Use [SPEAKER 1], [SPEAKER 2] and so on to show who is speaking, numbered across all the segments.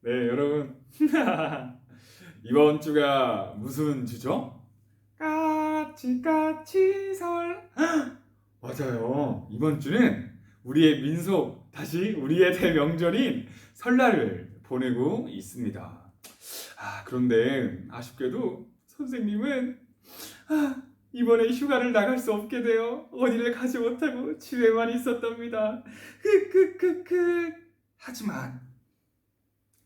[SPEAKER 1] 네, 여러분. 이번 주가 무슨 주죠? 까치까치 설. 맞아요. 이번 주는 우리의 민속, 다시 우리의 대명절인 설날을 보내고 있습니다. 그런데 아쉽게도 선생님은 이번에 휴가를 나갈 수 없게 되어 어디를 가지 못하고 집에만 있었답니다. 크크크크.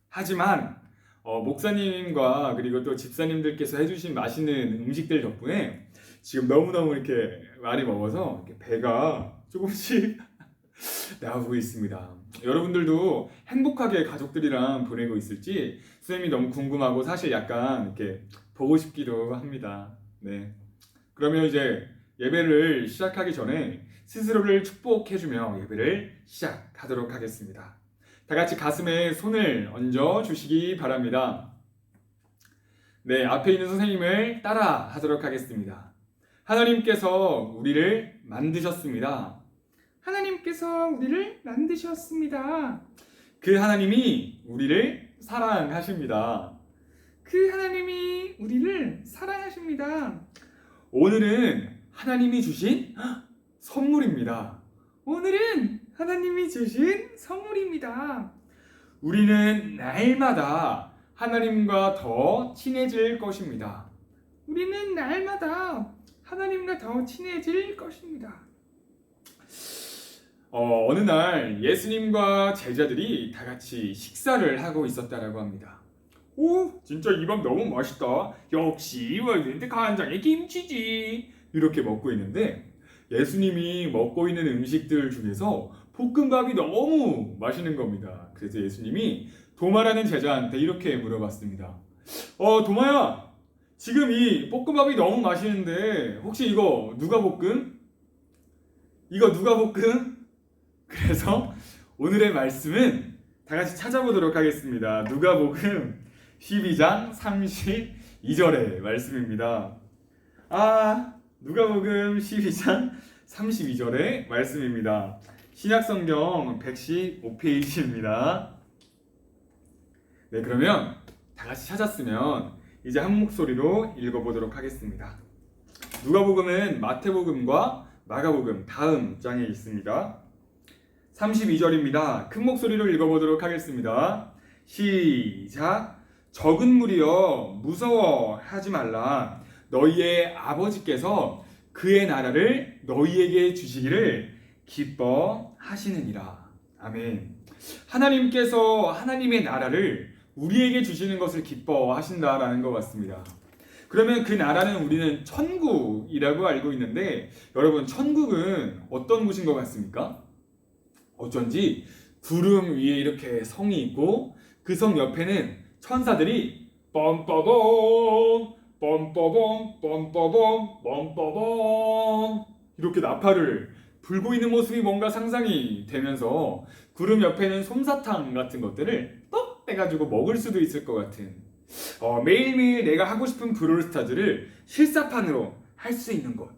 [SPEAKER 1] 하지만 목사님과 그리고 또 집사님들께서 해주신 맛있는 음식들 덕분에 지금 너무너무 이렇게 많이 먹어서 이렇게 배가 조금씩 나오고 있습니다. 여러분들도 행복하게 가족들이랑 보내고 있을지 선생님이 너무 궁금하고 사실 약간 이렇게 보고 싶기도 합니다. 네. 그러면 이제 예배를 시작하기 전에 스스로를 축복해주며 예배를 시작하도록 하겠습니다. 다 같이 가슴에 손을 얹어 주시기 바랍니다. 네, 앞에 있는 선생님을 따라 하도록 하겠습니다. 하나님께서 우리를 만드셨습니다. 하나님께서 우리를 만드셨습니다. 그 하나님이 우리를 사랑하십니다. 그 하나님이 우리를 사랑하십니다. 오늘은 하나님이 주신 선물입니다. 오늘은 하나님이 주신 선물입니다. 우리는 날마다 하나님과 더 친해질 것입니다. 우리는 날마다 하나님과 더 친해질 것입니다. 어느 날 예수님과 제자들이 다 같이 식사를 하고 있었다라고 합니다. 오, 진짜 이 밥 너무 맛있다. 역시 월드랜드 간장에 김치지. 이렇게 먹고 있는데 예수님이 먹고 있는 음식들 중에서 볶음밥이 너무 맛있는 겁니다. 그래서 예수님이 도마라는 제자한테 이렇게 물어봤습니다. 도마야, 지금 이 볶음밥이 너무 맛있는데 혹시 이거 누가 볶음? 이거 누가 볶음? 그래서 오늘의 말씀은 다 같이 찾아보도록 하겠습니다. 누가복음 12장 32절의 말씀입니다. 누가복음 12장 32절의 말씀입니다. 신약성경 115페이지입니다. 네, 그러면 다 같이 찾았으면 이제 한 목소리로 읽어보도록 하겠습니다. 누가복음은 마태복음과 마가복음 다음 장에 있습니다. 32절입니다. 큰 목소리로 읽어보도록 하겠습니다. 시작. 적은 무리여 무서워하지 말라. 너희의 아버지께서 그의 나라를 너희에게 주시기를 기뻐하시느니라. 아멘. 하나님께서 하나님의 나라를 우리에게 주시는 것을 기뻐하신다라는 것 같습니다. 그러면 그 나라는 우리는 천국이라고 알고 있는데 여러분, 천국은 어떤 곳인 것 같습니까? 어쩐지 구름 위에 이렇게 성이 있고 그 성 옆에는 천사들이 뻔빠범 뻔빠범 뻔빠범 뻔빠범 이렇게 나팔을 불고 있는 모습이 뭔가 상상이 되면서 구름 옆에는 솜사탕 같은 것들을 떡 빼가지고 먹을 수도 있을 것 같은 매일매일 내가 하고 싶은 브롤스타즈를 실사판으로 할 수 있는 곳.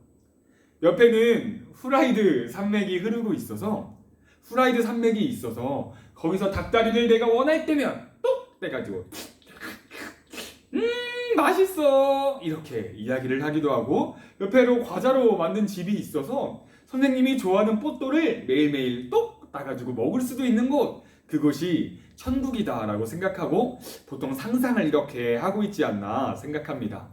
[SPEAKER 1] 옆에는 후라이드 산맥이 흐르고 있어서 거기서 닭다리를 내가 원할 때면 똑 떼가지고 맛있어 이렇게 이야기를 하기도 하고, 옆에로 과자로 만든 집이 있어서 선생님이 좋아하는 뽀또를 매일매일 똑 따가지고 먹을 수도 있는 곳, 그곳이 천국이다라고 생각하고 보통 상상을 이렇게 하고 있지 않나 생각합니다.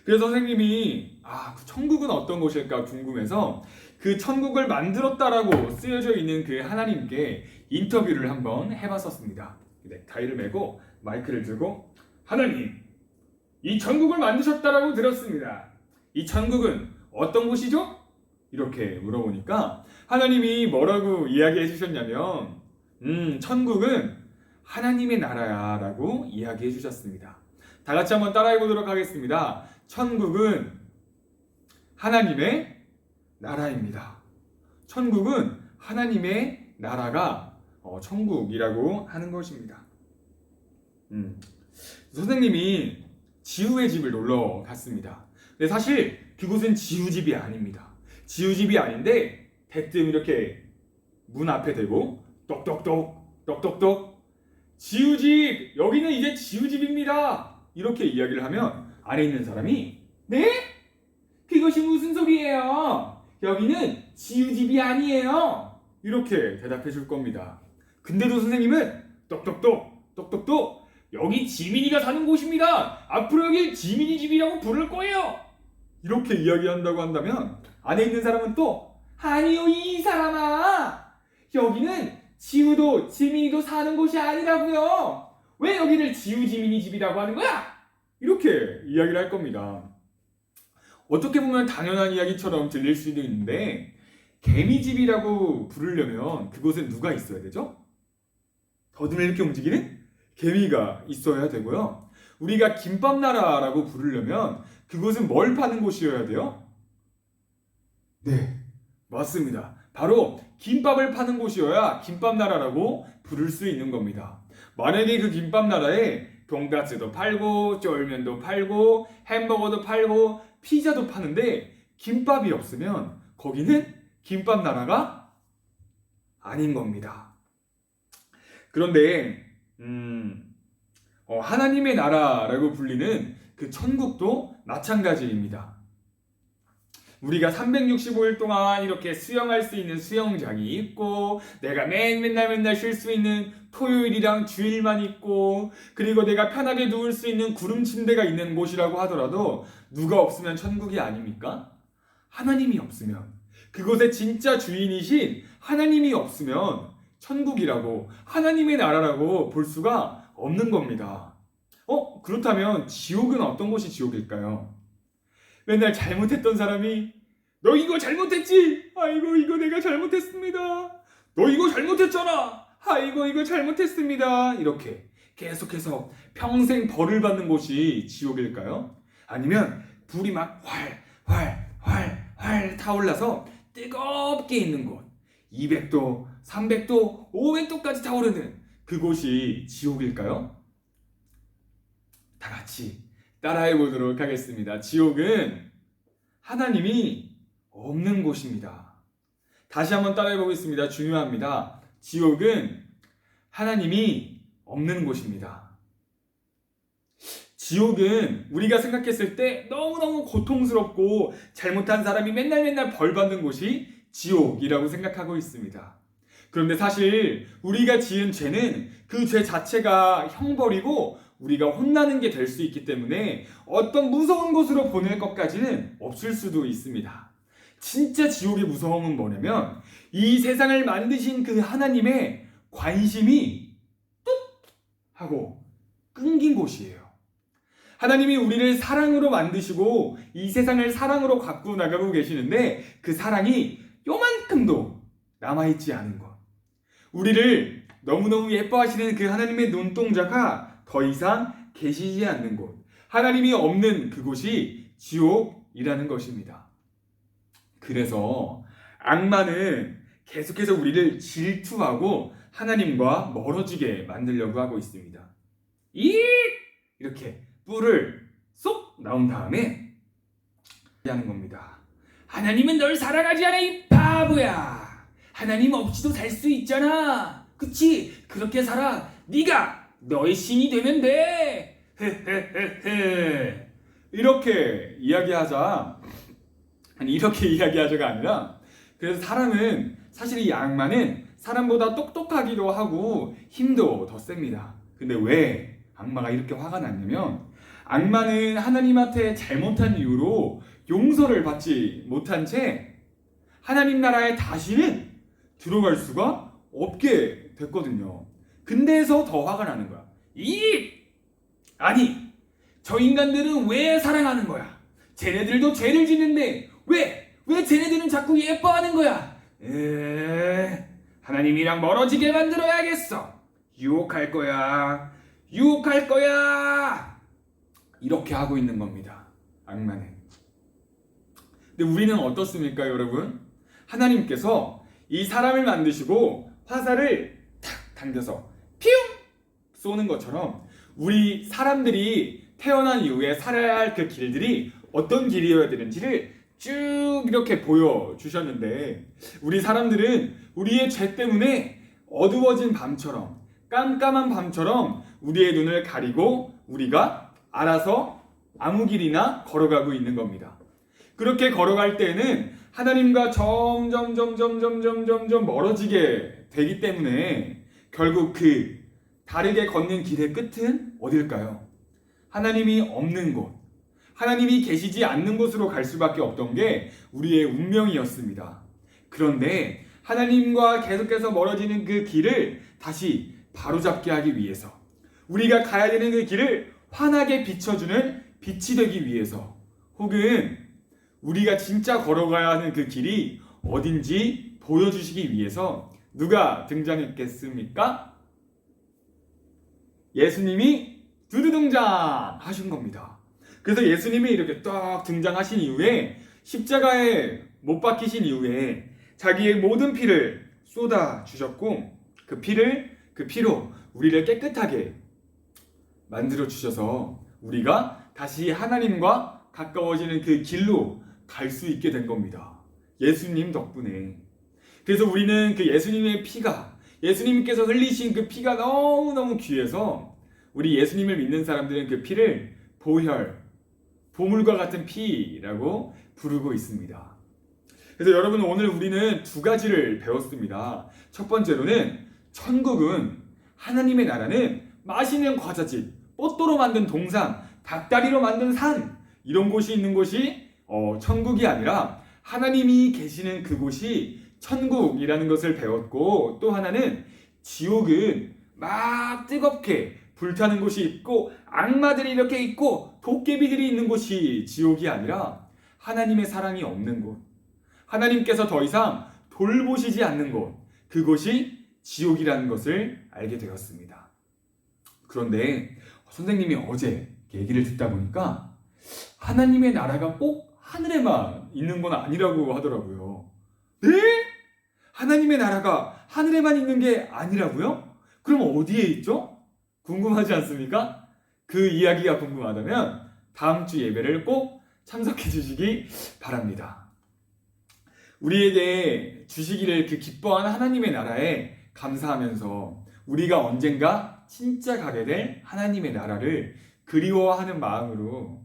[SPEAKER 1] 그래서 선생님이 그 천국은 어떤 곳일까 궁금해서 그 천국을 만들었다라고 쓰여져 있는 그 하나님께 인터뷰를 한번 해봤었습니다. 넥타이를 메고 마이크를 들고, 하나님, 이 천국을 만드셨다라고 들었습니다. 이 천국은 어떤 곳이죠? 이렇게 물어보니까 하나님이 뭐라고 이야기해 주셨냐면 천국은 하나님의 나라야 라고 이야기해 주셨습니다. 다 같이 한번 따라해 보도록 하겠습니다. 천국은 하나님의 나라입니다. 천국은 하나님의 나라가 천국이라고 하는 것입니다. 선생님이 지우의 집을 놀러 갔습니다. 근데 사실 그곳은 지우집이 아닙니다. 지우집이 아닌데 대뜸 이렇게 문 앞에 대고 똑똑똑 똑똑똑 지우집, 여기는 이제 지우집입니다. 이렇게 이야기를 하면 안에 있는 사람이 네? 그것이 무슨 소리예요? 여기는 지우집이 아니에요. 이렇게 대답해 줄 겁니다. 근데도 선생님은 똑똑똑 여기 지민이가 사는 곳입니다. 앞으로 여기 지민이 집이라고 부를 거예요. 이렇게 이야기한다고 한다면 안에 있는 사람은 또 아니요 이 사람아, 여기는 지우도 지민이도 사는 곳이 아니라고요. 왜 여기를 지우 지민이 집이라고 하는 거야? 이렇게 이야기를 할 겁니다. 어떻게 보면 당연한 이야기처럼 들릴 수도 있는데 개미집이라고 부르려면 그곳엔 누가 있어야 되죠? 더듬이 이렇게 움직이는 개미가 있어야 되고요. 우리가 김밥나라라고 부르려면 그곳은 뭘 파는 곳이어야 돼요? 네, 맞습니다. 바로 김밥을 파는 곳이어야 김밥나라라고 부를 수 있는 겁니다. 만약에 그 김밥나라에 돈가스도 팔고 쫄면도 팔고 햄버거도 팔고 피자도 파는데 김밥이 없으면 거기는 김밥나라가 아닌 겁니다. 그런데 하나님의 나라라고 불리는 그 천국도 마찬가지입니다. 우리가 365일 동안 이렇게 수영할 수 있는 수영장이 있고, 내가 맨날 쉴 수 있는 토요일이랑 주일만 있고, 그리고 내가 편하게 누울 수 있는 구름 침대가 있는 곳이라고 하더라도 누가 없으면 천국이 아닙니까? 하나님이 없으면, 그곳의 진짜 주인이신 하나님이 없으면 천국이라고, 하나님의 나라라고 볼 수가 없는 겁니다. 그렇다면 지옥은 어떤 곳이 지옥일까요? 맨날 잘못했던 사람이 너 이거 잘못했지? 아이고 이거 내가 잘못했습니다. 너 이거 잘못했잖아. 아이고 이거 잘못했습니다. 이렇게 계속해서 평생 벌을 받는 곳이 지옥일까요? 아니면 불이 막 활 타올라서 뜨겁게 있는 곳, 200도, 300도, 500도까지 타오르는 그곳이 지옥일까요? 다 같이 따라해 보도록 하겠습니다. 지옥은 하나님이 없는 곳입니다. 다시 한번 따라해 보겠습니다. 중요합니다. 지옥은 하나님이 없는 곳입니다. 지옥은 우리가 생각했을 때 너무너무 고통스럽고 잘못한 사람이 맨날 벌 받는 곳이 지옥이라고 생각하고 있습니다. 그런데 사실 우리가 지은 죄는 그 죄 자체가 형벌이고 우리가 혼나는 게 될 수 있기 때문에 어떤 무서운 곳으로 보낼 것까지는 없을 수도 있습니다. 진짜 지옥의 무서움은 뭐냐면 이 세상을 만드신 그 하나님의 관심이 뚝 하고 끊긴 곳이에요. 하나님이 우리를 사랑으로 만드시고 이 세상을 사랑으로 가꾸어 나가고 계시는데 그 사랑이 요만큼도 남아있지 않은 것. 우리를 너무너무 예뻐하시는 그 하나님의 눈동자가 더 이상 계시지 않는 곳, 하나님이 없는 그곳이 지옥이라는 것입니다. 그래서 악마는 계속해서 우리를 질투하고 하나님과 멀어지게 만들려고 하고 있습니다. 이렇게 뿔을 쏙 나온 다음에 하는 겁니다. 하나님은 널 사랑하지 않아 이 바보야. 하나님 없이도 살 수 있잖아. 그치? 그렇게 살아. 네가 너의 신이 되면 돼. 이렇게 이야기하자가 아니라, 그래서 사람은 사실 이 악마는 사람보다 똑똑하기도 하고 힘도 더 셉니다. 근데 왜 악마가 이렇게 화가 났냐면 악마는 하나님한테 잘못한 이유로 용서를 받지 못한 채 하나님 나라에 다시는 들어갈 수가 없게 됐거든요. 근데서 더 화가 나는 거야. 아니, 저 인간들은 왜 사랑하는 거야? 쟤네들도 죄를 짓는데 왜 쟤네들은 자꾸 예뻐하는 거야? 하나님이랑 멀어지게 만들어야겠어. 유혹할 거야. 이렇게 하고 있는 겁니다. 악마는. 근데 우리는 어떻습니까, 여러분? 하나님께서 이 사람을 만드시고 화살을 탁 당겨서 피웅 쏘는 것처럼 우리 사람들이 태어난 이후에 살아야 할 그 길들이 어떤 길이어야 되는지를 쭉 이렇게 보여주셨는데, 우리 사람들은 우리의 죄 때문에 어두워진 밤처럼 깜깜한 밤처럼 우리의 눈을 가리고 우리가 알아서 아무 길이나 걸어가고 있는 겁니다. 그렇게 걸어갈 때에는 하나님과 점점 멀어지게 되기 때문에 결국 그 다르게 걷는 길의 끝은 어딜까요? 하나님이 없는 곳, 하나님이 계시지 않는 곳으로 갈 수밖에 없던 게 우리의 운명이었습니다. 그런데 하나님과 계속해서 멀어지는 그 길을 다시 바로잡게 하기 위해서, 우리가 가야 되는 그 길을 환하게 비춰주는 빛이 되기 위해서, 혹은 우리가 진짜 걸어가야 하는 그 길이 어딘지 보여주시기 위해서 누가 등장했겠습니까? 예수님이 두두등장 하신 겁니다. 그래서 예수님이 이렇게 딱 등장하신 이후에, 십자가에 못 박히신 이후에 자기의 모든 피를 쏟아 주셨고, 그 피로 우리를 깨끗하게 만들어 주셔서 우리가 다시 하나님과 가까워지는 그 길로 갈 수 있게 된 겁니다. 예수님 덕분에. 그래서 우리는 그 예수님의 피가, 예수님께서 흘리신 그 피가 너무너무 귀해서 우리 예수님을 믿는 사람들은 그 피를 보혈, 보물과 같은 피라고 부르고 있습니다. 그래서 여러분, 오늘 우리는 두 가지를 배웠습니다. 첫 번째로는 천국은, 하나님의 나라는 맛있는 과자집, 뽀또로 만든 동산, 닭다리로 만든 산, 이런 곳이 있는 곳이 천국이 아니라 하나님이 계시는 그곳이 천국이라는 것을 배웠고, 또 하나는 지옥은 막 뜨겁게 불타는 곳이 있고 악마들이 이렇게 있고 도깨비들이 있는 곳이 지옥이 아니라 하나님의 사랑이 없는 곳, 하나님께서 더 이상 돌보시지 않는 곳, 그곳이 지옥이라는 것을 알게 되었습니다. 그런데 선생님이 어제 얘기를 듣다 보니까 하나님의 나라가 꼭 하늘에만 있는 건 아니라고 하더라고요. 네? 하나님의 나라가 하늘에만 있는 게 아니라고요? 그럼 어디에 있죠? 궁금하지 않습니까? 그 이야기가 궁금하다면 다음 주 예배를 꼭 참석해 주시기 바랍니다. 우리에게 주시기를 그 기뻐하는 하나님의 나라에 감사하면서 우리가 언젠가 진짜 가게 될 하나님의 나라를 그리워하는 마음으로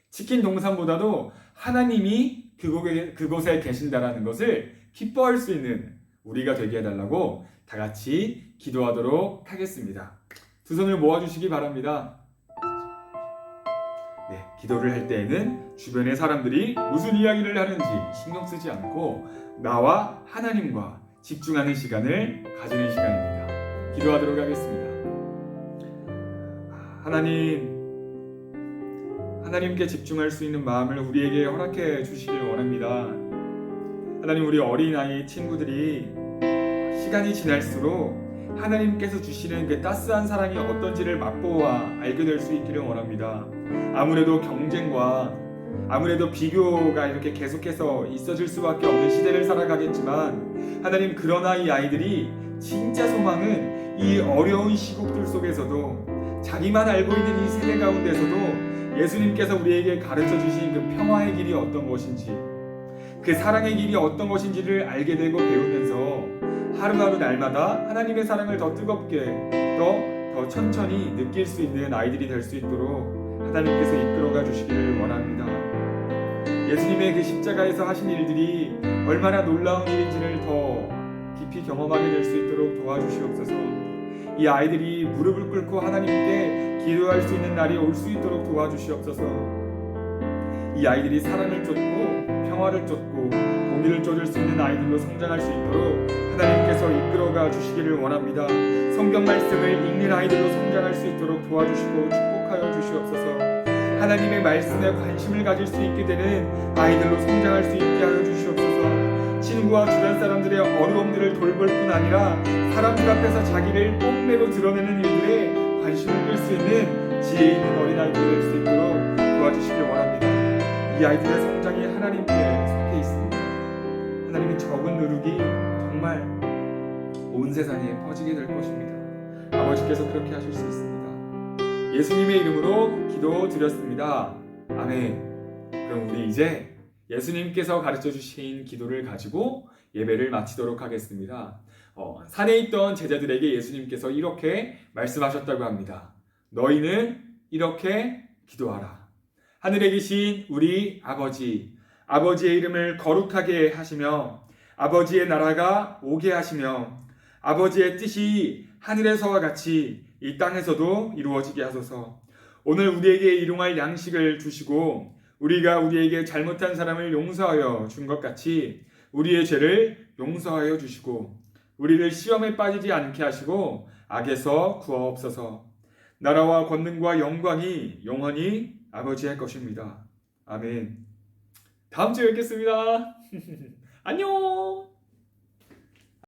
[SPEAKER 1] 치킨 동산보다도 하나님이 그곳에 계신다라는 것을 기뻐할 수 있는 우리가 되게 해달라고 다 같이 기도하도록 하겠습니다. 두 손을 모아주시기 바랍니다. 네, 기도를 할 때에는 주변의 사람들이 무슨 이야기를 하는지 신경 쓰지 않고 나와 하나님과 집중하는 시간을 가지는 시간입니다. 기도하도록 하겠습니다. 하나님께 집중할 수 있는 마음을 우리에게 허락해 주시길 원합니다. 하나님, 우리 어린아이 친구들이 시간이 지날수록 하나님께서 주시는 그 따스한 사랑이 어떤지를 맛보아 알게 될 수 있기를 원합니다. 아무래도 경쟁과 아무래도 비교가 이렇게 계속해서 있어질 수밖에 없는 시대를 살아가겠지만, 하나님, 그러나 이 아이들이 진짜 소망은 이 어려운 시국들 속에서도, 자기만 알고 있는 이 세대 가운데서도 예수님께서 우리에게 가르쳐 주신 그 평화의 길이 어떤 것인지, 그 사랑의 길이 어떤 것인지를 알게 되고 배우면서 하루하루 날마다 하나님의 사랑을 더 뜨겁게, 더 천천히 느낄 수 있는 아이들이 될 수 있도록 하나님께서 이끌어가 주시기를 원합니다. 예수님의 그 십자가에서 하신 일들이 얼마나 놀라운 일인지를 더 깊이 경험하게 될 수 있도록 도와주시옵소서. 이 아이들이 무릎을 꿇고 하나님께 기도할 수 있는 날이 올 수 있도록 도와주시옵소서. 이 아이들이 사랑을 쫓고 평화를 쫓고 공의를 쫓을 수 있는 아이들로 성장할 수 있도록 하나님께서 이끌어가 주시기를 원합니다. 성경 말씀을 읽는 아이들로 성장할 수 있도록 도와주시고 축복하여 주시옵소서. 하나님의 말씀에 관심을 가질 수 있게 되는 아이들로 성장할 수 있게 하여 주시옵소서. 친구와 주변 사람들의 어려움들을 돌볼 뿐 아니라 사람들 앞에서 자기를 뽐내고 드러내는 일들에 관심을 끌 수 있는 지혜 있는 어린아이들이 될 수 있도록 도와주시길 원합니다. 이 아이들의 성장이 하나님께 속해 있습니다. 하나님의 적은 누룩이 정말 온 세상에 퍼지게 될 것입니다. 아버지께서 그렇게 하실 수 있습니다. 예수님의 이름으로 기도드렸습니다. 아멘. 그럼 우리 이제 예수님께서 가르쳐 주신 기도를 가지고 예배를 마치도록 하겠습니다. 산에 있던 제자들에게 예수님께서 이렇게 말씀하셨다고 합니다. 너희는 이렇게 기도하라. 하늘에 계신 우리 아버지, 아버지의 이름을 거룩하게 하시며 아버지의 나라가 오게 하시며 아버지의 뜻이 하늘에서와 같이 이 땅에서도 이루어지게 하소서. 오늘 우리에게 일용할 양식을 주시고 우리가 우리에게 잘못한 사람을 용서하여 준 것 같이 우리의 죄를 용서하여 주시고 우리를 시험에 빠지지 않게 하시고 악에서 구하옵소서. 나라와 권능과 영광이 영원히 아버지의 것입니다. 아멘. 다음 주에 뵙겠습니다. 안녕.